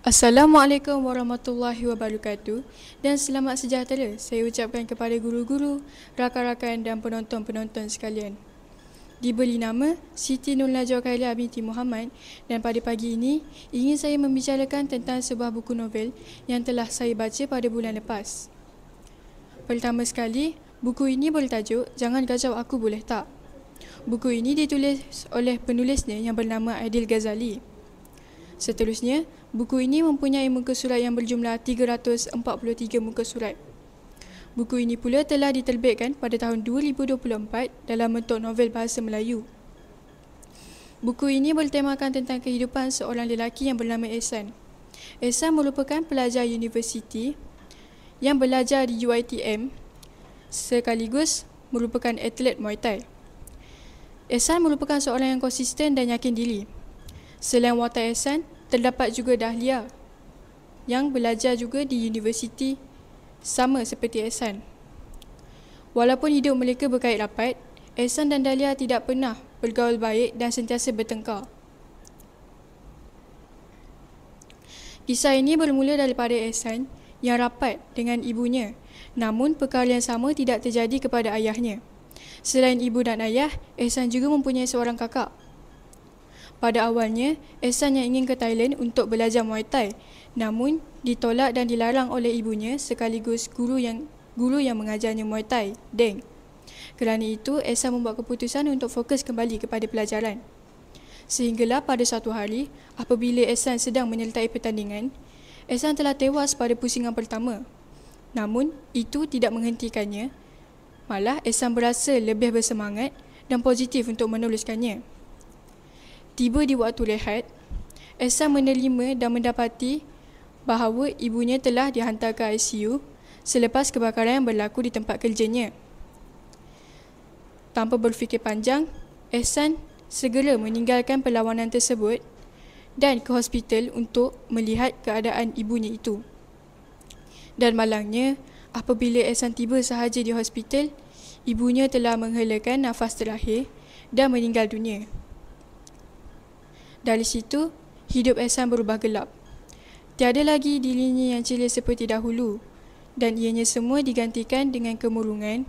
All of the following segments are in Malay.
Assalamualaikum warahmatullahi wabarakatuh dan selamat sejahtera saya ucapkan kepada guru-guru, rakan-rakan dan penonton-penonton sekalian. Diberi nama Siti Nur Najwa Khailia binti Muhammad dan pada pagi ini ingin saya membicarakan tentang sebuah buku novel yang telah saya baca pada bulan lepas. Pertama sekali, buku ini bertajuk Jangan Kacau Aku Boleh Tak. Buku ini ditulis oleh penulisnya yang bernama Aidil Ghazali. Seterusnya, buku ini mempunyai muka surat yang berjumlah 343 muka surat. Buku ini pula telah diterbitkan pada tahun 2024 dalam bentuk novel bahasa Melayu. Buku ini bertemakan tentang kehidupan seorang lelaki yang bernama Ehsan. Ehsan merupakan pelajar universiti yang belajar di UiTM sekaligus merupakan atlet Muay Thai. Ehsan merupakan seorang yang konsisten dan yakin diri. Selain watak Ehsan, terdapat juga Dahlia yang belajar juga di universiti sama seperti Ehsan. Walaupun hidup mereka berkait rapat, Ehsan dan Dahlia tidak pernah bergaul baik dan sentiasa bertengkar. Kisah ini bermula daripada Ehsan yang rapat dengan ibunya, namun perkara yang sama tidak terjadi kepada ayahnya. Selain ibu dan ayah, Ehsan juga mempunyai seorang kakak. Pada awalnya, Ehsan yang ingin ke Thailand untuk belajar Muay Thai, namun ditolak dan dilarang oleh ibunya sekaligus guru yang mengajarnya Muay Thai, Deng. Kerana itu, Ehsan membuat keputusan untuk fokus kembali kepada pelajaran. Sehinggalah pada suatu hari, apabila Ehsan sedang menyertai pertandingan, Ehsan telah tewas pada pusingan pertama. Namun, itu tidak menghentikannya. Malah, Ehsan berasa lebih bersemangat dan positif untuk meneruskannya. Tiba di waktu rehat, Ehsan menerima dan mendapati bahawa ibunya telah dihantar ke ICU selepas kebakaran yang berlaku di tempat kerjanya. Tanpa berfikir panjang, Ehsan segera meninggalkan perlawanan tersebut dan ke hospital untuk melihat keadaan ibunya itu. Dan malangnya, apabila Ehsan tiba sahaja di hospital, ibunya telah menghelakan nafas terakhir dan meninggal dunia. Dari situ, hidup Ehsan berubah gelap. Tiada lagi dirinya yang ceria seperti dahulu dan ianya semua digantikan dengan kemurungan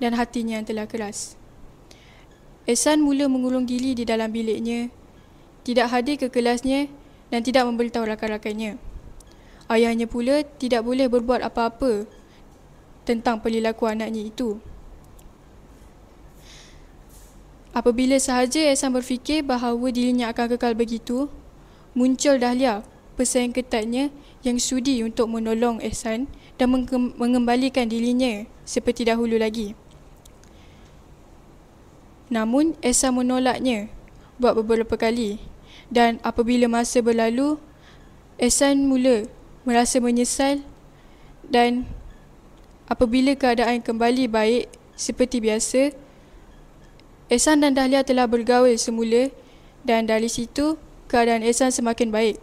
dan hatinya yang telah keras. Ehsan mula mengurung diri di dalam biliknya, tidak hadir ke kelasnya dan tidak memberitahu rakan-rakannya. Ayahnya pula tidak boleh berbuat apa-apa tentang perilaku anaknya itu. Apabila sahaja Ehsan berfikir bahawa dirinya akan kekal begitu, muncul Dahlia, pesaing ketatnya yang sudi untuk menolong Ehsan dan mengembalikan dirinya seperti dahulu lagi. Namun, Ehsan menolaknya buat beberapa kali dan apabila masa berlalu, Ehsan mula merasa menyesal dan apabila keadaan kembali baik seperti biasa, Ehsan dan Dahlia telah bergaul semula dan dari situ keadaan Ehsan semakin baik.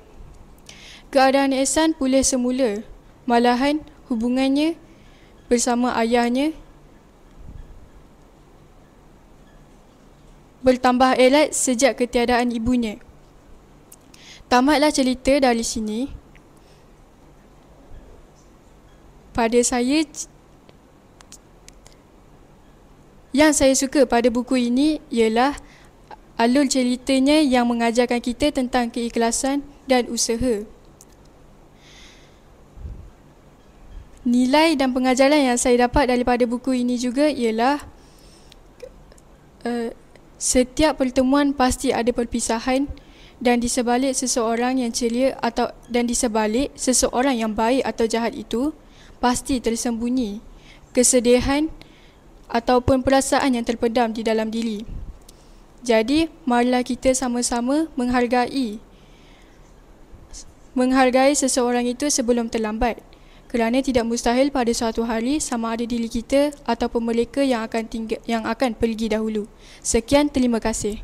Keadaan Ehsan pulih semula, malahan hubungannya bersama ayahnya bertambah erat sejak ketiadaan ibunya. Tamatlah cerita dari sini. Pada saya, yang saya suka pada buku ini ialah alur ceritanya yang mengajarkan kita tentang keikhlasan dan usaha. Nilai dan pengajaran yang saya dapat daripada buku ini juga ialah setiap pertemuan pasti ada perpisahan dan di sebalik seseorang yang ceria dan di sebalik seseorang yang baik atau jahat itu pasti tersembunyi kesedihan ataupun perasaan yang terpendam di dalam diri. Jadi, marilah kita sama-sama menghargai seseorang itu sebelum terlambat. Kerana tidak mustahil pada suatu hari sama ada diri kita ataupun mereka yang akan pergi dahulu. Sekian, terima kasih.